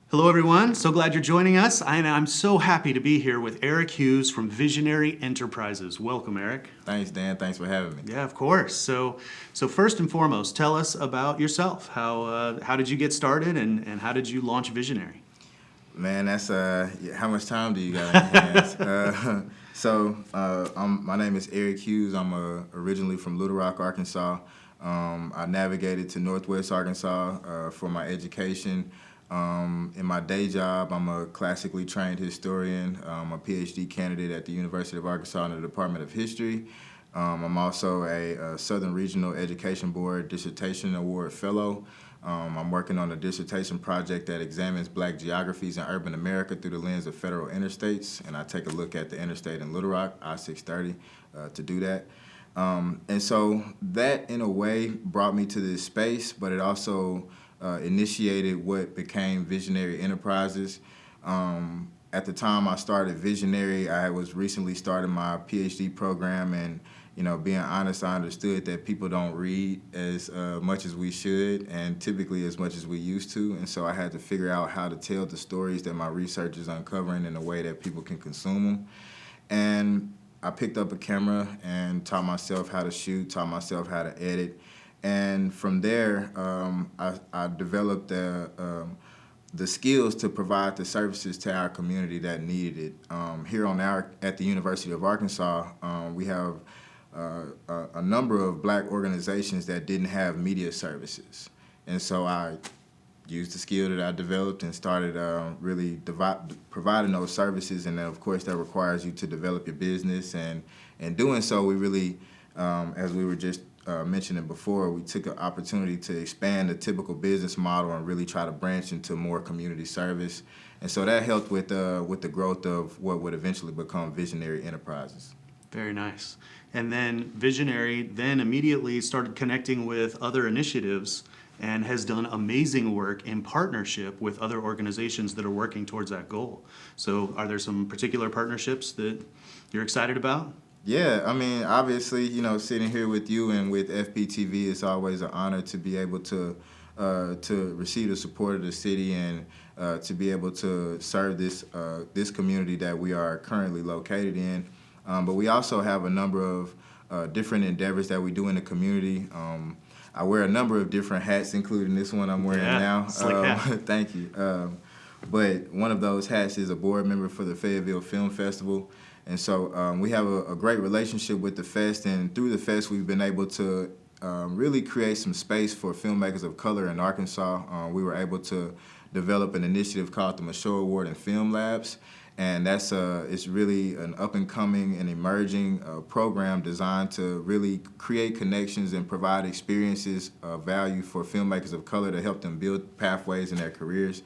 Hello, everyone. So glad you're joining us. I'm so happy to be here with Airic Hughes from Visionary Enterprises. Welcome, Airic. Thanks, Dan. Thanks for having me. Yeah, of course. So first and foremost, tell us about yourself. How did you get started, and how did you launch Visionary? Man, that's how much time do you got in your hands? My name is Airic Hughes. I'm originally from Little Rock, Arkansas. I navigated to Northwest Arkansas for my education. In my day job, I'm a classically trained historian. I'm a PhD candidate at the University of Arkansas in the Department of History. I'm also a Southern Regional Education Board Dissertation Award Fellow. I'm working on a dissertation project that examines Black geographies in urban America through the lens of federal interstates, and I take a look at the interstate in Little Rock, I-630, to do that. And so that, in a way, brought me to this space, but it also initiated what became Visionary Enterprises. At the time I started Visionary, I was recently starting my PhD program, and being honest, I understood that people don't read as much as we should, and typically as much as we used to, and so I had to figure out how to tell the stories that my research is uncovering in a way that people can consume them. And I picked up a camera and taught myself how to shoot, taught myself how to edit, and from there, I developed the skills to provide the services to our community that needed it. Here at the University of Arkansas, we have a number of Black organizations that didn't have media services, and so I used the skill that I developed and started really providing those services. And then, of course, that requires you to develop your business, and in doing so, we really, as we were just mentioning before, we took an opportunity to expand the typical business model and really try to branch into more community service. And so that helped with the growth of what would eventually become Visionary Enterprises. Very nice. And then Visionary then immediately started connecting with other initiatives and has done amazing work in partnership with other organizations that are working towards that goal. So are there some particular partnerships that you're excited about? Yeah, I mean, obviously, sitting here with you and with FPTV, it's always an honor to be able to receive the support of the city and to be able to serve this community that we are currently located in. But we also have a number of different endeavors that we do in the community. I wear a number of different hats, including this one I'm wearing now. Slick hat. Thank you. But one of those hats is a board member for the Fayetteville Film Festival. And so we have a great relationship with the Fest, and through the Fest we've been able to really create some space for filmmakers of color in Arkansas. We were able to develop an initiative called the Michaud Award and Film Labs, and it's really an up-and-coming and emerging program designed to really create connections and provide experiences of value for filmmakers of color to help them build pathways in their careers.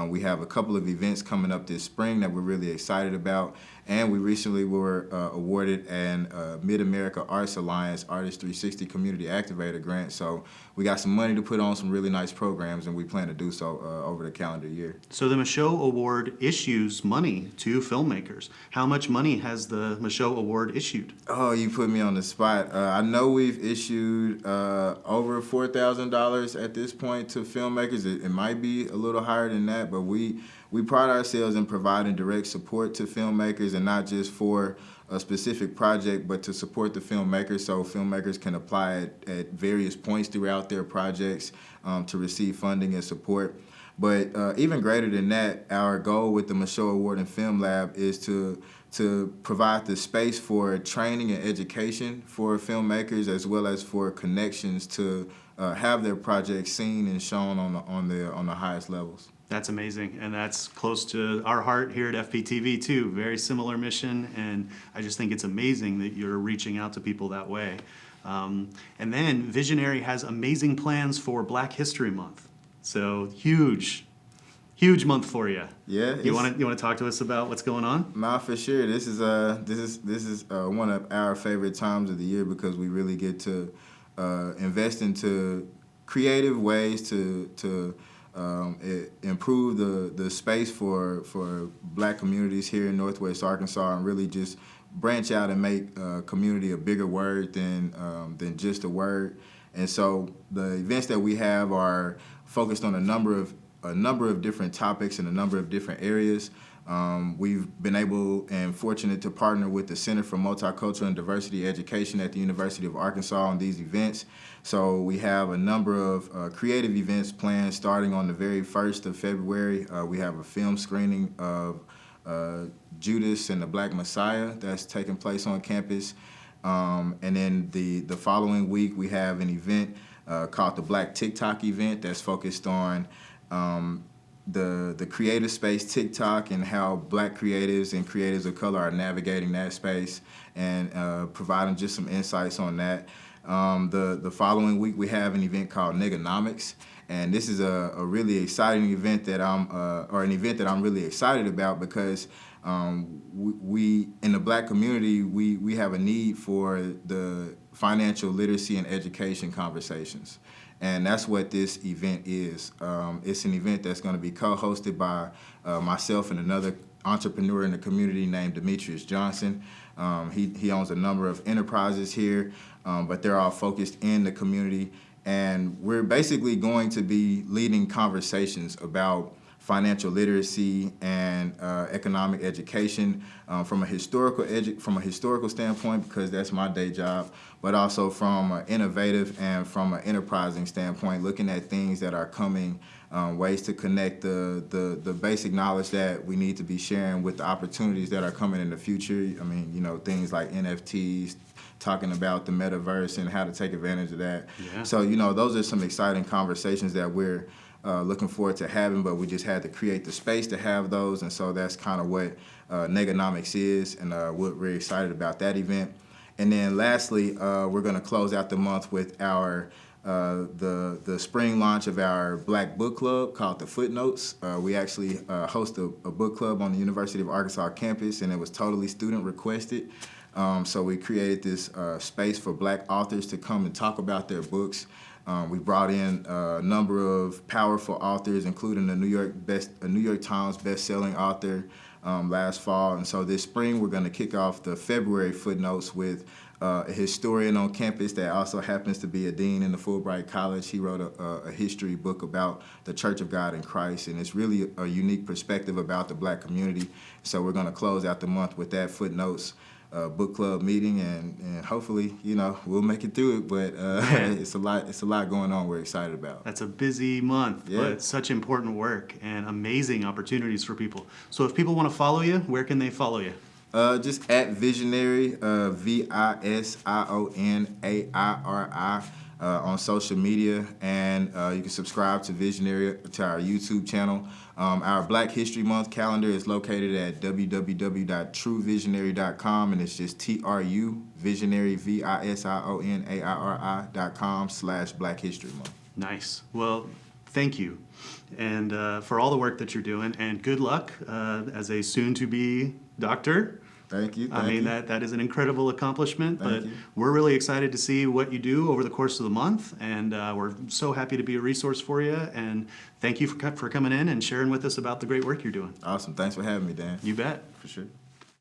We have a couple of events coming up this spring that we're really excited about, and we recently were awarded an Mid-America Arts Alliance Artist 360 Community Activator Grant. So we got some money to put on some really nice programs, and we plan to do so over the calendar year. So the Michaud Award issues money to filmmakers. How much money has the Michaud Award issued? Oh, you put me on the spot. I know we've issued over $4,000 at this point to filmmakers. It might be a little higher than that, but we pride ourselves in providing direct support to filmmakers, and not just for a specific project, but to support the filmmakers, so filmmakers can apply at various points throughout their projects to receive funding and support. But even greater than that, our goal with the Michaud Award and Film Lab is to provide the space for training and education for filmmakers, as well as for connections to have their projects seen and shown on the highest levels. That's amazing, and that's close to our heart here at FPTV too. Very similar mission, and I just think it's amazing that you're reaching out to people that way. And then Visionary has amazing plans for Black History Month. So huge month for you. Yeah. You want to talk to us about what's going on? Nah, for sure. This is one of our favorite times of the year, because we really get to invest into creative ways to improve the space for Black communities here in Northwest Arkansas, and really just branch out and make community a bigger word than just a word. And so the events that we have are focused on a number of a number of different topics in a number of different areas. We've been able and fortunate to partner with the Center for Multicultural and Diversity Education at the University of Arkansas on these events. So we have a number of creative events planned starting on the very 1st of February. We have a film screening of Judas and the Black Messiah that's taking place on campus. And then the following week we have an event called the Black TikTok event that's focused on the creative space TikTok and how Black creatives and creatives of color are navigating that space and providing just some insights on that. The following week we have an event called Neganomics, and this is a really exciting event that I'm really excited about because we in the Black community we have a need for the financial literacy and education conversations. And that's what this event is. It's an event that's going to be co-hosted by myself and another entrepreneur in the community named Demetrius Johnson. He owns a number of enterprises here, but they're all focused in the community. And we're basically going to be leading conversations about financial literacy and economic education from a historical standpoint, because that's my day job, but also from an innovative and from an enterprising standpoint, looking at things that are coming, ways to connect the basic knowledge that we need to be sharing with the opportunities that are coming in the future. I mean, you know, things like NFTs, talking about the metaverse and how to take advantage of that. Yeah. So, you know, those are some exciting conversations that we're looking forward to having, but we just had to create the space to have those, and so that's kind of what Neganomics is, and we're very excited about that event. And then lastly, we're going to close out the month with our the spring launch of our Black book club called The Footnotes. We actually host a book club on the University of Arkansas campus, and it was totally student requested. So we created this space for Black authors to come and talk about their books. We brought in a number of powerful authors, including a New York Times best-selling author last fall. And so this spring, we're going to kick off the February Footnotes with a historian on campus that also happens to be a dean in the Fulbright College. He wrote a history book about the Church of God in Christ, and it's really a unique perspective about the Black community. So we're going to close out the month with that Footnotes book club meeting, and hopefully, you know, we'll make it through it, but it's a lot going on we're excited about. That's a busy month, Yeah. but such important work and amazing opportunities for people. So if people want to follow you, where can they follow you? Just at Visionary, VISIONAIRI, on social media, and you can subscribe to Visionary, to our YouTube channel. Our Black History Month calendar is located at www.truevisionary.com, and it's just TRU Visionary, VISIONAIRI.com/Black History Month. Nice. Well, thank you, and for all the work that you're doing, and good luck as a soon-to-be doctor. Thank you. I mean, that is an incredible accomplishment, Thank but you. we're really excited to see what you do over the course of the month, and we're so happy to be a resource for you, and thank you for coming in and sharing with us about the great work you're doing. Awesome. Thanks for having me, Dan. You bet. For sure.